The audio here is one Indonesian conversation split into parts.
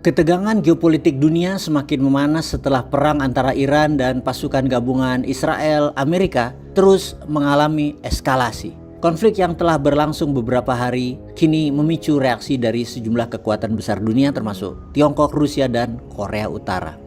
Ketegangan geopolitik dunia semakin memanas setelah perang antara Iran dan pasukan gabungan Israel-Amerika terus mengalami eskalasi. Konflik yang telah berlangsung beberapa hari kini memicu reaksi dari sejumlah kekuatan besar dunia termasuk Tiongkok, Rusia, dan Korea Utara.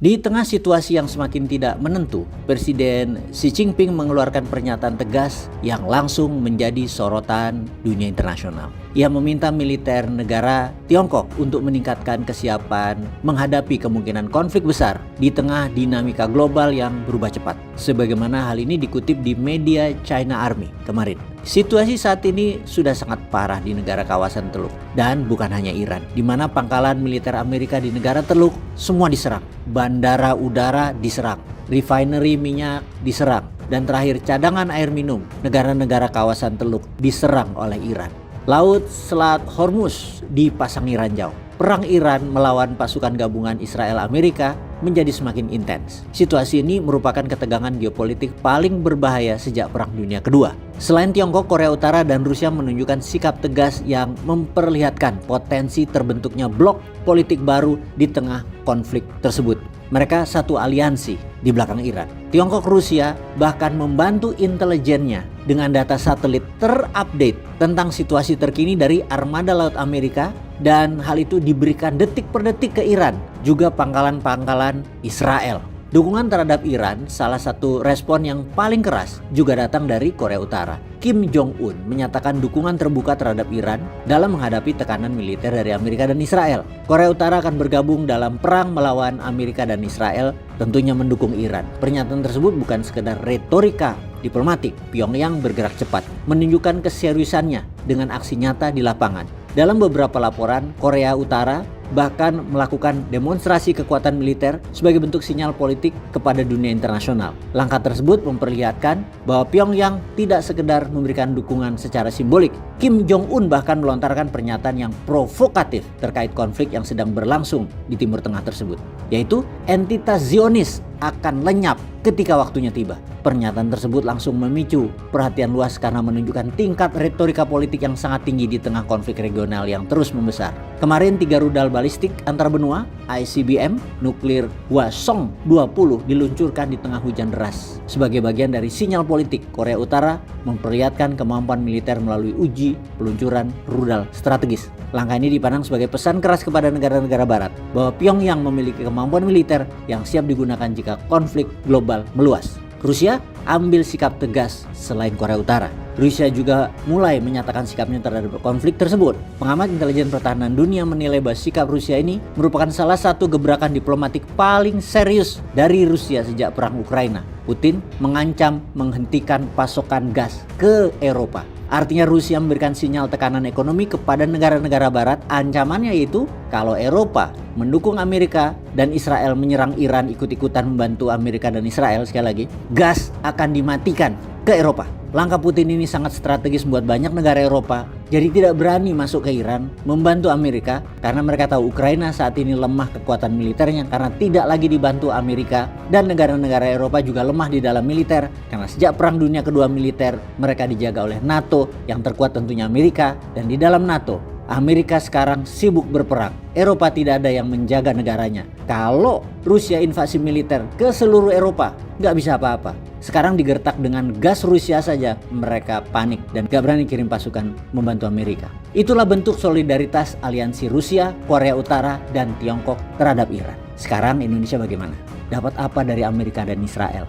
Di tengah situasi yang semakin tidak menentu, Presiden Xi Jinping mengeluarkan pernyataan tegas yang langsung menjadi sorotan dunia internasional. Ia meminta militer negara Tiongkok untuk meningkatkan kesiapan menghadapi kemungkinan konflik besar di tengah dinamika global yang berubah cepat. Sebagaimana hal ini dikutip di media China Army kemarin. Situasi saat ini sudah sangat parah di negara kawasan Teluk. Dan bukan hanya Iran, di mana pangkalan militer Amerika di negara Teluk semua diserang. Bandara udara diserang, refinery minyak diserang, dan terakhir cadangan air minum negara-negara kawasan Teluk diserang oleh Iran. Laut Selat Hormuz dipasangi ranjau. Perang Iran melawan pasukan gabungan Israel-Amerika menjadi semakin intens. Situasi ini merupakan ketegangan geopolitik paling berbahaya sejak Perang Dunia Kedua. Selain Tiongkok, Korea Utara dan Rusia menunjukkan sikap tegas yang memperlihatkan potensi terbentuknya blok politik baru di tengah konflik tersebut. Mereka satu aliansi di belakang Iran. Tiongkok, Rusia bahkan membantu intelijennya dengan data satelit terupdate tentang situasi terkini dari armada laut Amerika, dan hal itu diberikan detik per detik ke Iran, juga pangkalan-pangkalan Israel. Dukungan terhadap Iran, salah satu respon yang paling keras, juga datang dari Korea Utara. Kim Jong-un menyatakan dukungan terbuka terhadap Iran dalam menghadapi tekanan militer dari Amerika dan Israel. Korea Utara akan bergabung dalam perang melawan Amerika dan Israel, tentunya mendukung Iran. Pernyataan tersebut bukan sekedar retorika diplomatik. Pyongyang bergerak cepat, menunjukkan keseriusannya dengan aksi nyata di lapangan. Dalam beberapa laporan, Korea Utara bahkan melakukan demonstrasi kekuatan militer sebagai bentuk sinyal politik kepada dunia internasional. Langkah tersebut memperlihatkan bahwa Pyongyang tidak sekedar memberikan dukungan secara simbolik. Kim Jong-un bahkan melontarkan pernyataan yang provokatif terkait konflik yang sedang berlangsung di Timur Tengah tersebut, yaitu entitas Zionis akan lenyap ketika waktunya tiba. Pernyataan tersebut langsung memicu perhatian luas karena menunjukkan tingkat retorika politik yang sangat tinggi di tengah konflik regional yang terus membesar. Kemarin 3 rudal balistik antar benua ICBM nuklir Hwasong-20 diluncurkan di tengah hujan deras. Sebagai bagian dari sinyal politik, Korea Utara memperlihatkan kemampuan militer melalui uji peluncuran rudal strategis. Langkah ini dipandang sebagai pesan keras kepada negara-negara barat bahwa Pyongyang memiliki kemampuan militer yang siap digunakan jika konflik global meluas. Rusia ambil sikap tegas selain Korea Utara. Rusia juga mulai menyatakan sikapnya terhadap konflik tersebut. Pengamat intelijen pertahanan dunia menilai bahwa sikap Rusia ini merupakan salah satu gebrakan diplomatik paling serius dari Rusia sejak perang Ukraina. Putin mengancam menghentikan pasokan gas ke Eropa. Artinya Rusia memberikan sinyal tekanan ekonomi kepada negara-negara barat. Ancamannya yaitu kalau Eropa mendukung Amerika dan Israel menyerang Iran ikut-ikutan membantu Amerika dan Israel, sekali lagi, gas akan dimatikan ke Eropa. Langkah Putin ini sangat strategis buat banyak negara Eropa, jadi tidak berani masuk ke Iran membantu Amerika karena mereka tahu Ukraina saat ini lemah kekuatan militernya karena tidak lagi dibantu Amerika, dan negara-negara Eropa juga lemah di dalam militer karena sejak Perang Dunia Kedua militer mereka dijaga oleh NATO yang terkuat tentunya Amerika, dan di dalam NATO Amerika sekarang sibuk berperang. Eropa tidak ada yang menjaga negaranya. Kalau Rusia invasi militer ke seluruh Eropa, nggak bisa apa-apa. Sekarang digertak dengan gas Rusia saja, mereka panik dan gak berani kirim pasukan membantu Amerika. Itulah bentuk solidaritas aliansi Rusia, Korea Utara, dan Tiongkok terhadap Iran. Sekarang Indonesia bagaimana? Dapat apa dari Amerika dan Israel?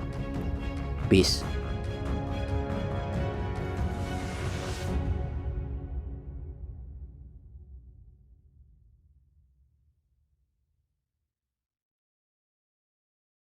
Peace.